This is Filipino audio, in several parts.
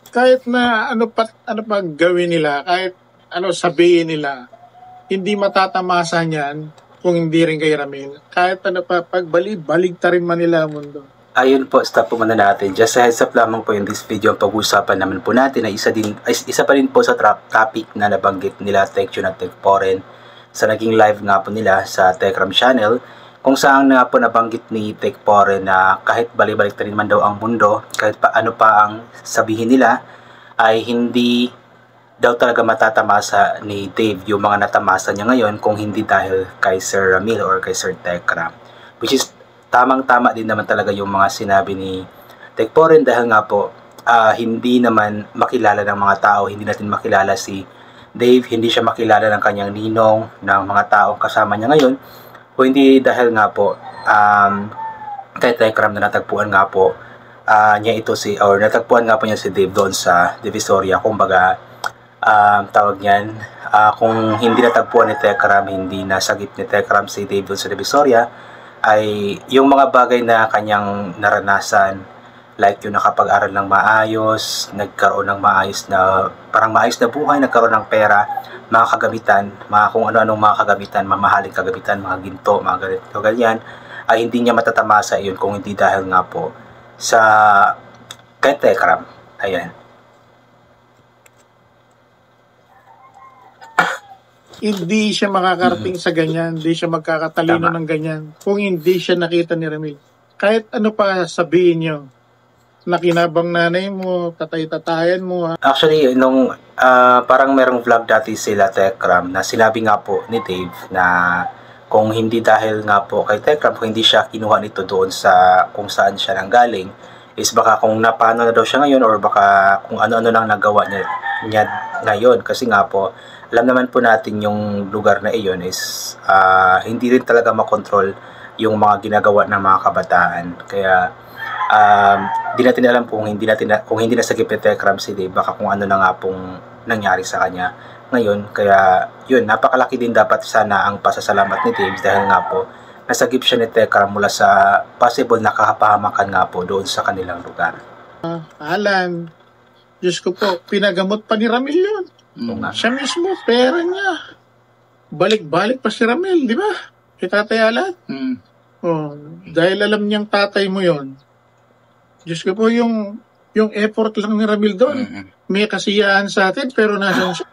Kahit na ano pa gawin nila, kahit ano sabihin nila, hindi matatamasa niyan kung hindi rin kay Ramil. Kahit ano pa, baligtarin man nila ang mundo. Ayun po, stop po muna natin. Just a heads up lamang po in this video, ang pag-uusapan naman po natin ay isa pa rin po sa topic na nabanggit nila Tectune at Tecporen sa naging live nga po nila sa Techram channel, kung saan nga po nabanggit ni Tecporen na kahit balik-balik rin man daw ang mundo, kahit pa ano pa ang sabihin nila, ay hindi daw talaga matatamasa ni Dave yung mga natamasa niya ngayon kung hindi dahil kay Sir Ramil or kay Sir Techram. Which is tamang-tama din naman talaga yung mga sinabi ni Tecporen dahil nga po hindi naman makilala ng mga tao, hindi natin makilala si Dave, hindi siya makilala ng kanyang ninong, ng mga taong kasama niya ngayon, o hindi dahil nga po kay Techram na natagpuan nga po niya ito natagpuan nga po niya si Dave doon sa Divisoria. Kumbaga tawag niyan, kung hindi natagpuan ni Techram, hindi nasagip ni Techram si Dave doon sa Divisoria, ay yung mga bagay na kanyang naranasan, like yung nakapag-aral ng maayos, nagkaroon ng maayos na buhay, nagkaroon ng pera, mga kagamitan, mga kung ano-anong mga kagamitan, mamahaling kagamitan, mga ginto, mga ganito, ganyan, ay hindi niya matatamasa yun kung hindi dahil nga po sa kay Techram. Ayan. Hindi siya makakarating sa ganyan, hindi siya magkakatalino ng ganyan kung hindi siya nakita ni Ramil. Kahit ano pa sabihin niyo, nakinabang nanay mo, tatay-tatayan mo. Actually, nung parang merong vlog dati sila Techram na sinabi nga po ni Dave na kung hindi dahil nga po kay Techram, kung hindi siya kinuha nito doon sa kung saan siya nanggaling, is baka kung napano na daw siya ngayon or baka kung ano-ano lang nagawa niya ngayon. Kasi nga po, alam naman po natin yung lugar na iyon is hindi rin talaga makontrol yung mga ginagawa ng mga kabataan. Kaya di natin alam kung hindi nasagip ni Techram si Dave, baka kung ano na nga pong nangyari sa kanya ngayon. Kaya yun, napakalaki din dapat sana ang pasasalamat ni Dave dahil nga po nasagip siya ni Techram mula sa possible na kapahamakan nga po doon sa kanilang lugar. Alan, Diyos ko po, pinagamot pa ni Ramil yun. Siya mismo, pera niya. Balik-balik pa si Ramil, di ba? Si Tatay Alan. Dahil alam niyang tatay mo yon. Diyos ko po, yung effort lang ni Ramil doon. May kasiyahan sa atin, pero nasan siya?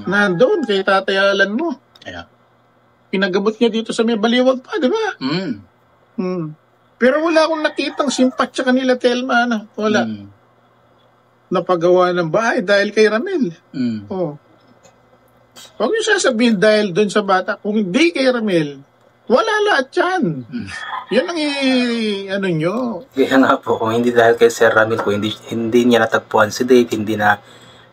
Nandoon kay Tatay Alan mo. Yeah. Pinagamot niya dito sa may baliwag pa, di ba? Pero wala akong nakitang simpat sa kanila, Telma. Wala. Napagawa ng bahay dahil kay Ramil. Huwag niyo sasabihin dahil doon sa bata. Kung hindi kay Ramil, wala lahat yan. Yan ang ano nyo. Kaya nga po, kung hindi dahil kay Sir Ramil, kung hindi niya natagpuan si Dave, hindi na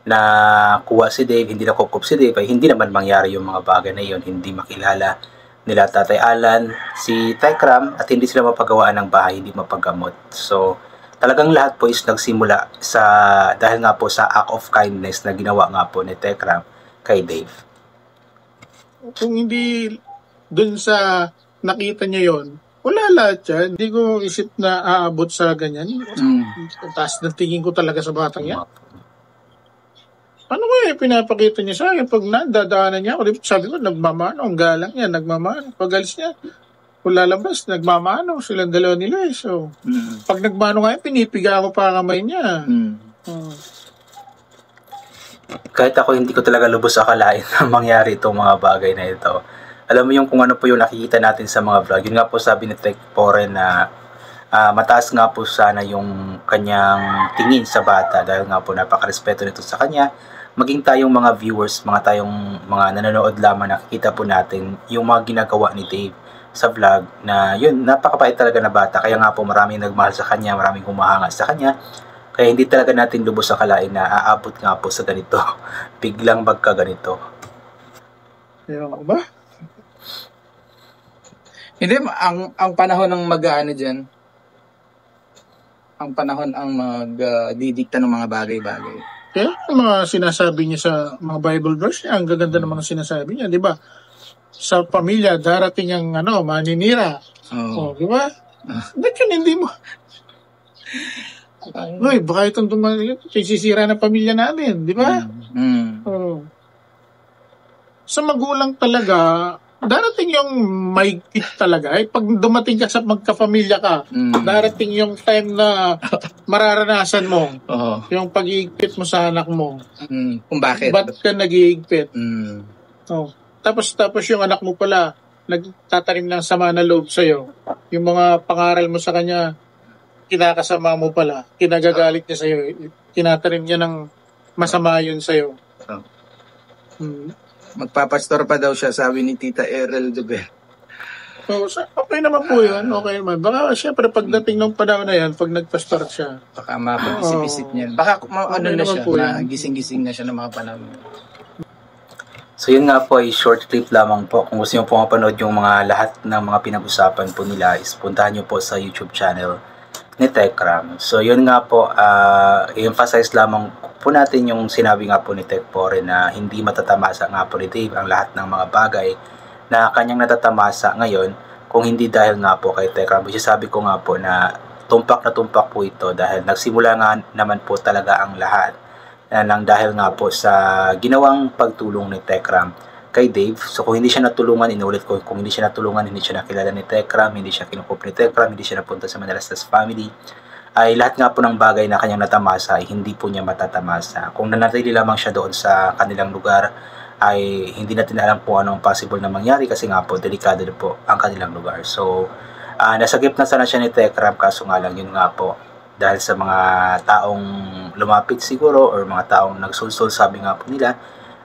nakuha si Dave, hindi nakukup si Dave, ay hindi naman mangyari yung mga bagay na yun. Hindi makilala nila Tatay Alan, si Techram, at hindi sila mapagawaan ng bahay, hindi mapagamot. So, talagang lahat po is nagsimula dahil nga po sa act of kindness na ginawa nga po ni Techram kay Dave. Kung hindi dun sa nakita niya yon, wala lahat yan. Hindi ko isip na aabot sa ganyan. Taas ng tingin ko talaga sa batang yan. Ano kaya pinapakita niya sa akin pag nadadaanan niya ako? Sabi ko, nagmamano. Ang galang niya, nagmamano. Pag alis niya, kung lalabas, nagmamano. Silang dalawa nila eh. So, pag nagmano nga, pinipiga ko pa kamay niya. Kahit ako, hindi ko talaga lubos akalain na mangyari itong mga bagay na ito. Alam mo yung kung ano po yung nakikita natin sa mga vlog. Yun nga po sabi ni Tecporen na mataas nga po sana yung kanyang tingin sa bata dahil nga po napakarespeto nito sa kanya. Maging tayong mga viewers, mga nanonood lamang, nakikita po natin yung mga ginagawa ni Dave sa vlog na yun, napakabait talaga na bata. Kaya nga po maraming nagmahal sa kanya, maraming humahanga sa kanya. Kaya hindi talaga natin lubos akalain na aabot nga po sa ganito. Biglang magka ganito. Ewan ko ba? Hindi, ang panahon ng mag-ano dyan, ang panahon ang magdidikta ng mga bagay-bagay. Kaya yung mga sinasabi niya sa mga Bible verse niya, ang gaganda ng mga sinasabi niya, di ba? Sa pamilya, darating ang maninira. Di ba? Ba't yun hindi mo? Uy, baka itong sisira na pamilya namin, di ba? Oo. Sa magulang talaga, darating yung mahigpit talaga. Pag dumating ka sa magkapamilya ka, darating yung time na mararanasan mo. Yung pag-iigpit mo sa anak mo. Kung bakit? Ba't ka nag-iigpit? Tapos yung anak mo pala, nagtatanim ng sama na loob sa'yo. Yung mga pangaral mo sa kanya, kinakasama mo pala, kinagagalit niya sa'yo, tinatanim niya ng masama yun sa'yo. Magpapastor pa daw siya, sabi ni Tita Erel Duber. So, okay naman po yun, okay naman. Baka syempre pagdating ng panahon na yan, pag nagpastor siya, baka mapag-isip-isip niya. Baka ano na siya, po yun. gising-gising na siya ng mga panahon. So yun nga po ay short clip lamang po. Kung gusto nyo po mapanood yung mga lahat ng mga pinag-usapan po nila, is puntahan nyo po sa YouTube channel ni Tekram. So yun nga po, i-emphasize lamang po natin yung sinabi nga po ni Tekpore na hindi matatamasa nga po ni Dave ang lahat ng mga bagay na kanyang natatamasa ngayon kung hindi dahil nga po kay Tekram. Kasi sabi ko nga po na tumpak po ito dahil nagsimula nga naman po talaga ang lahat nang dahil nga po sa ginawang pagtulong ni Tekram kay Dave. So kung hindi siya natulungan, inulit ko, kung hindi siya natulungan, hindi siya nakilala ni Tekram, hindi siya kinukup ni Tekram, hindi siya napunta sa Manalastas family, ay lahat nga po ng bagay na kanyang natamasa ay hindi po niya matatamasa. Kung nanatili lamang siya doon sa kanilang lugar, ay hindi natin alam po anong possible na mangyari kasi nga po delikado na po ang kanilang lugar. So nasa gitna sana siya ni Tekram, kaso nga lang yun nga po, dahil sa mga taong lumapit siguro or mga taong nagsulsul, sabi nga po nila,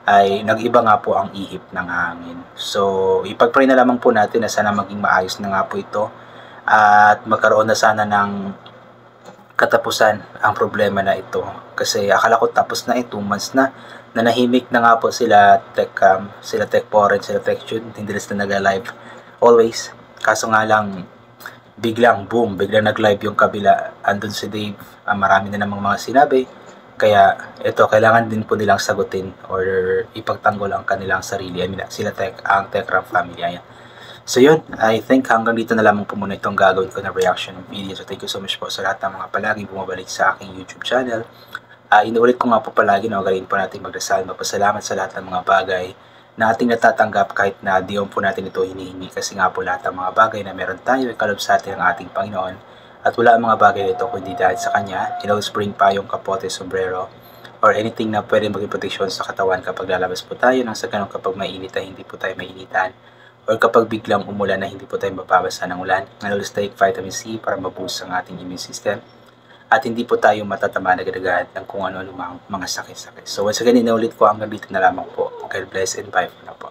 ay nag-iba nga po ang ihip ng hangin. So ipag-pray na lamang po natin na sana maging maayos na nga po ito at magkaroon na sana ng katapusan ang problema na ito. Kasi akala ko tapos na 2 months na nanahimik na nga po sila Tekram, sila Tekpore, sila Tekjun, hindi na nag-live always. Kaso nga lang biglang boom, biglang nag-live yung kabila, andun si Dave, marami na namang mga sinabi, kaya ito kailangan din po nilang sagutin or ipagtanggol ang kanilang sarili. I mean, sila ang Tekram family. Ayan. So yun, I think hanggang dito na lamang po muna itong gagawin ko na reaction video. So thank you so much po sa lahat ng mga palagi bumabalik sa aking YouTube channel. Inuulit ko nga po palagi na magaling po natin magdasal, magpasalamat sa lahat ng mga bagay na ating natatanggap kahit na di po natin ito hinihingi, kasi nga po lahat ng mga bagay na meron tayo ay kaloob sa atin ng ating Panginoon at wala ang mga bagay na ito kundi dahil sa Kanya. Spring pa yung kapote, sombrero or anything na pwede maging proteksyon sa katawan kapag lalabas po tayo, nang sa ganun kapag mainit ay hindi po tayo mainitan or kapag biglang umulan na hindi po tayo mababasa ng ulan. Always take vitamin C para maboost ang ating immune system at hindi po tayo matatama na agad ng kung ano-ano mga sakit-sakit. So once again, inaulit ko hanggang dito na lamang po. God bless and bye for now po.